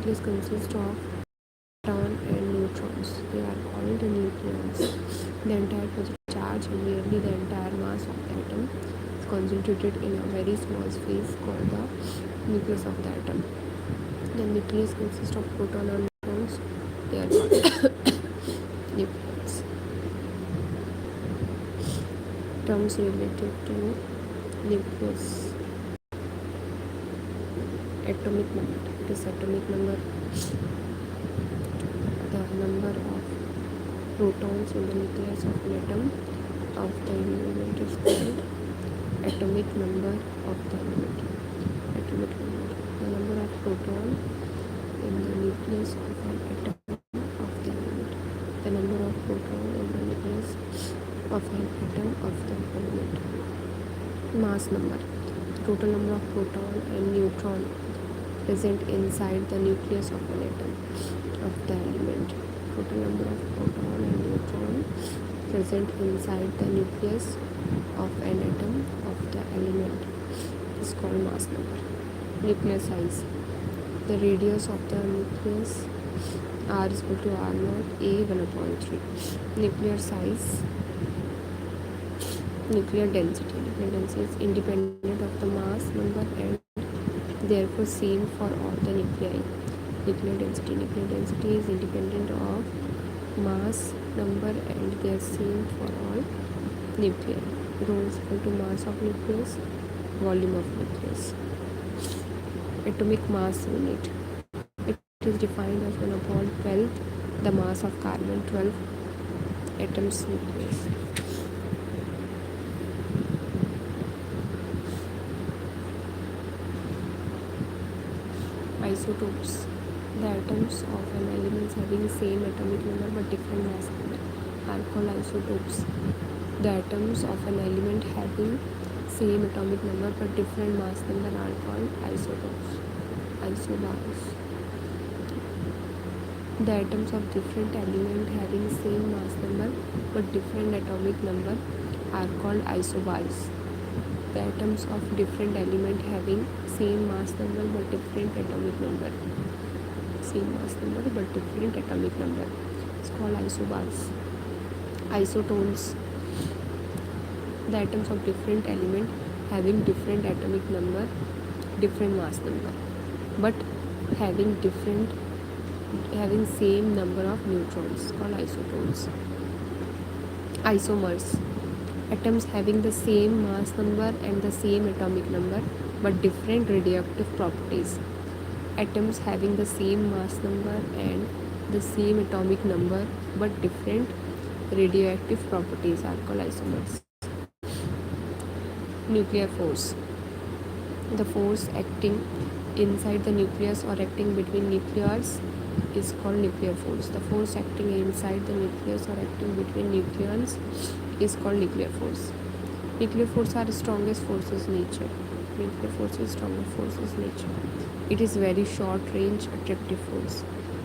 nucleus consists of proton and neutrons. They are called nucleons. The entire positive charge and nearly the entire mass of the atom is concentrated in a very small space called the nucleus of the atom. The nucleus consists of proton and neutrons. They are called nucleons. Terms related to nucleus: atomic number. It is atomic number. The number of protons in the nucleus of an atom of the element is called atomic number of the element. Atomic number. The number of proton in the nucleus of an atom of the element. The number of proton in the nucleus of an atom of the element. Mass number. Total number of proton and neutron present inside the nucleus of an atom of the element. Total number of proton and neutron present inside the nucleus of an atom of the element is called mass number. Nuclear size. The radius of the nucleus r is equal to r naught a 1/3. Nuclear size. Nuclear density. Nuclear density is independent of the mass number and therefore same for all the nuclei. Nuclear density. Nuclear density is independent of mass number and they are same for all nuclei. Rho is equal to mass of nucleus, volume of nucleus. Atomic mass unit. It is defined as 1/12 the mass of carbon 12 atoms nucleus. Isotopes. The atoms of an element having same atomic number but different mass number are called isotopes. The atoms of an element having same atomic number but different mass number are called isotopes. Isobars. The atoms of different element having same mass number but different atomic number are called isobars. The atoms of different element having same mass number but different atomic number. Same mass number but different atomic number. It's called isobars. Isotones. The atoms of different element having different atomic number, different mass number, but having same number of neutrons, called isotones. Isomers. Atoms having the same mass number and the same atomic number but different radioactive properties. Atoms having the same mass number and the same atomic number but different radioactive properties are called isomers. Nuclear force. The force acting inside the nucleus or acting between nucleons is called nuclear force. The force acting inside the nucleus or acting between nucleons is called nuclear force. Nuclear force are the strongest forces in nature. Nuclear force is strongest forces in nature. It is very short range attractive force.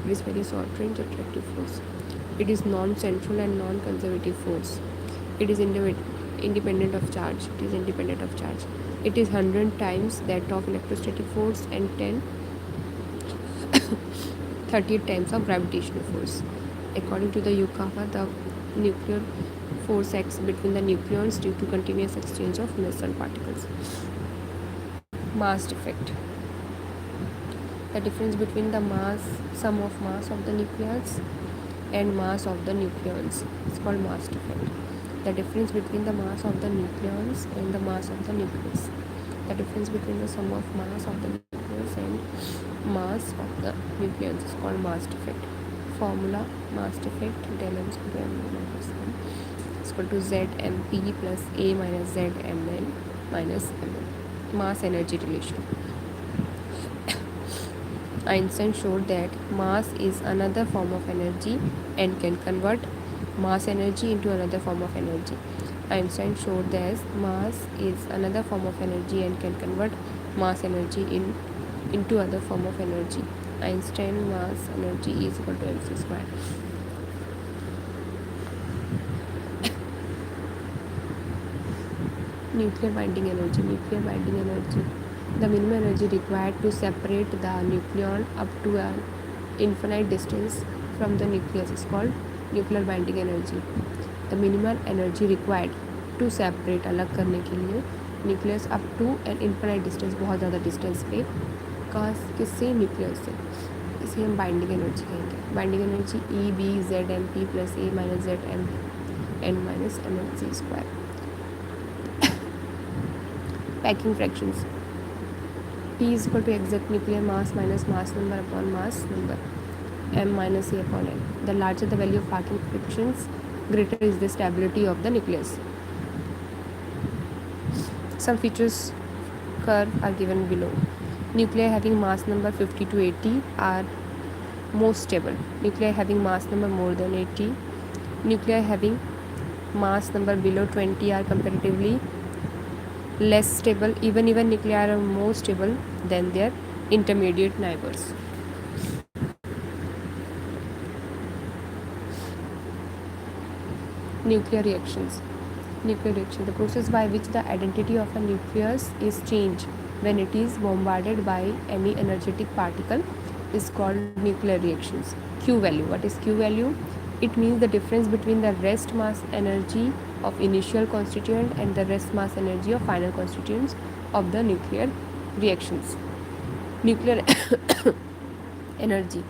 It is very short range attractive force. It is non-central and non-conservative force. It is independent of charge. It is independent of charge. It is 100 times that of electrostatic force and 38 times of gravitational force. According to the Yukawa, the nuclear force acts between the nucleons due to continuous exchange of metal particles. Mass defect. The difference between the sum of mass of the nucleus and mass of the nucleons is called mass defect. The difference between the mass of the nucleons and the mass of the nucleus. The difference between the sum of mass of the nucleus and mass of the nucleons is called mass defect. Formula: mass defect del m square minus 1 is equal to zmp plus a minus zmn minus mn. Mass energy relation. Einstein showed that mass is another form of energy and can convert mass energy into another form of energy. Einstein showed that mass is another form of energy and can convert mass energy into other form of energy. Einstein mass energy is equal to mc square. Nuclear binding energy. Nuclear binding energy The minimum energy required to separate the nucleon up to an infinite distance from the nucleus is called nuclear binding energy. The minimum energy required to separate अलग करने के लिए nucleus up to an infinite distance, बहुत ज़्यादा distance पे, कहाँ किससे, nucleus से, इसे हम बाइंडिंग एनर्जी कहेंगे. Binding energy E B Z M P plus A minus Z M N minus M N C square. Packing fractions P is equal to exact nuclear mass minus mass number upon mass number m minus a upon n. The larger the value of packing frictions, greater is the stability of the nucleus. Some features curve are given below. Nuclei having mass number 50 to 80 are most stable. Nuclei having mass number more than 80, nuclei having mass number below 20 are comparatively less stable. Even nuclei are more stable than their intermediate neighbors. Nuclear reactions. Nuclear reaction, the process by which the identity of a nucleus is changed when it is bombarded by any energetic particle is called nuclear reactions. Q value. What is Q value? It means the difference between the rest mass energy of initial constituent and the rest mass energy of final constituents of the nuclear reactions. Nuclear energy.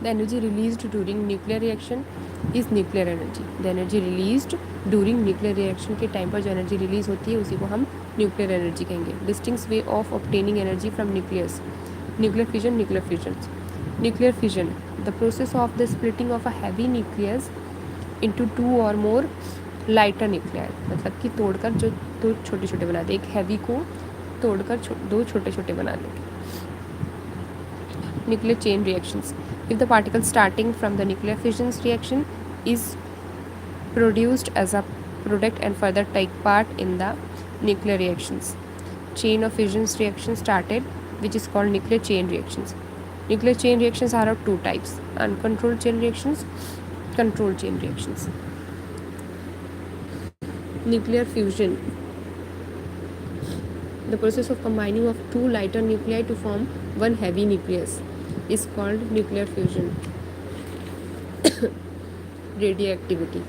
The energy released during nuclear reaction is nuclear energy. The energy released during nuclear reaction के time पर जो energy release होती है उसी को हम nuclear energy कहेंगे. Distinct way of obtaining energy from nucleus. Nuclear fission. Nuclear fission, the process of the splitting of a heavy nucleus into two और मोर लाइटर न्यूक्लियर, मतलब कि तोड़कर जो दो छोटे छोटे बना दे, एक हैवी को तोड़कर दो छोटे छोटे बना दे. Nuclear chain reactions. If the particle starting from the nuclear fission reaction is produced as a product and further take part in the nuclear reactions, chain of fission reaction started, which is called nuclear chain reactions. Nuclear chain reactions are of two types: uncontrolled chain reactions, controlled chain reactions. Nuclear fusion, the process of combining of two lighter nuclei to form one heavy nucleus is called nuclear fusion. Radioactivity,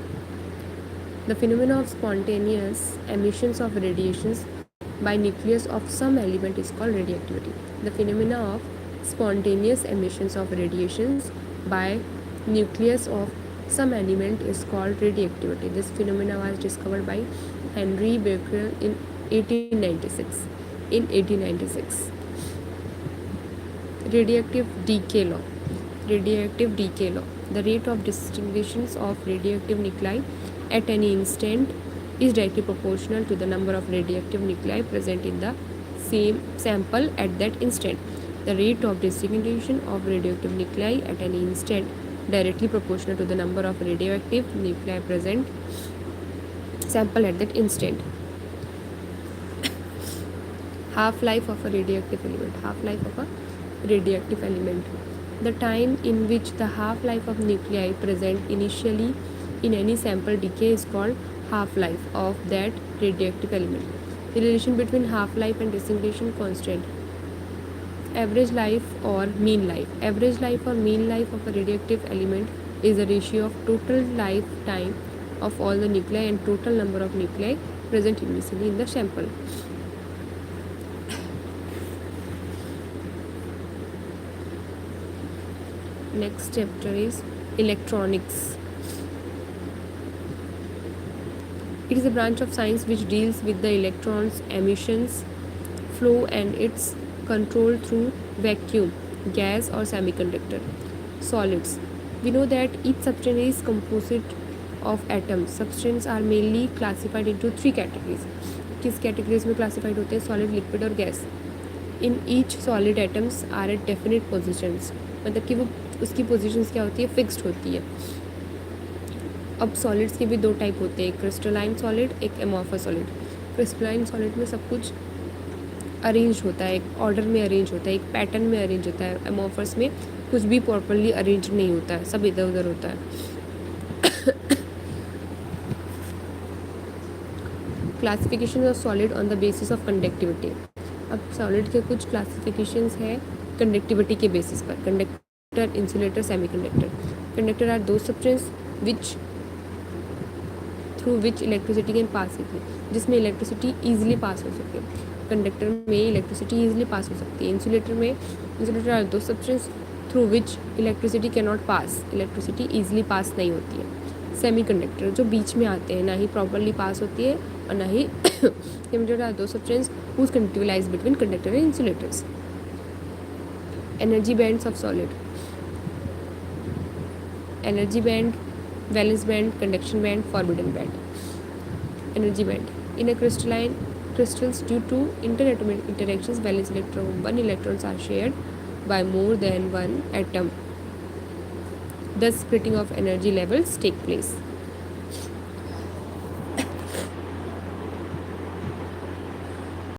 the phenomena of spontaneous emissions of radiations by nucleus of some element is called radioactivity. The phenomena of spontaneous emissions of radiations by nucleus of some element is called radioactivity. This phenomena was discovered by Henry Becquerel in 1896. Radioactive decay law. The rate of distributions of radioactive nuclei at any instant is directly proportional to the number of radioactive nuclei present in the same sample at that instant. The rate of distribution of radioactive nuclei at any instant directly proportional to the number of radioactive nuclei present sample at that instant. Half-life of a radioactive element. The time in which the half-life of nuclei present initially in any sample decay is called half-life of that radioactive element. The relation between half-life and disintegration constant. Average life or mean life. Average life or mean life of a radioactive element is the ratio of total lifetime of all the nuclei and total number of nuclei present initially in the sample. Next chapter is electronics. It is a branch of science which deals with the electrons' emissions, flow and its control through vacuum, gas or semiconductor. Solids. We know that each substance is composed of atoms. Substances are mainly classified into three categories. किस categories में classified होते हैं? Solid, liquid और gas. In each solid atoms are at definite positions. मतलब कि वो उसकी positions क्या होती है? फिक्स्ड होती है. अब सॉलिड्स के भी दो टाइप होते हैं, एक क्रिस्टलाइन सॉलिड, एक एमॉर्फस सॉलिड. क्रिस्टलाइन सॉलिड में सब कुछ अरेंज होता है, एक ऑर्डर में अरेंज होता है, एक पैटर्न में अरेंज होता है. एमॉर्फस में कुछ भी प्रॉपरली अरेंज नहीं होता है, सब इधर उधर होता है. Classification of solid on the basis of conductivity. अब सॉलिड के कुछ क्लासिफिकेशंस है कंडक्टिविटी के बेसिस पर। Conductor, insulator, semiconductor. Conductor are those substance which through which electricity can pass easily, जिसमें इलेक्ट्रिसिटी ईजिली पास हो सके। कंडक्टर में इलेक्ट्रिसिटी ईजिली पास हो सकती है। Insulator are those substance through which electricity can not pass, electricity easily pass नहीं होती है। सेमीकंडक्टर जो बीच में आते हैं, ना ही प्रॉपरली पास होती है और ना ही semiconductor are those substance whose conductivity lies between conductor and insulators. Energy bands of solid. Energy band, valence band, conduction band, forbidden band. Energy band. In a crystalline crystals, due to interatomic interactions, valence one electrons are shared by more than one atom. Thus, splitting of energy levels take place.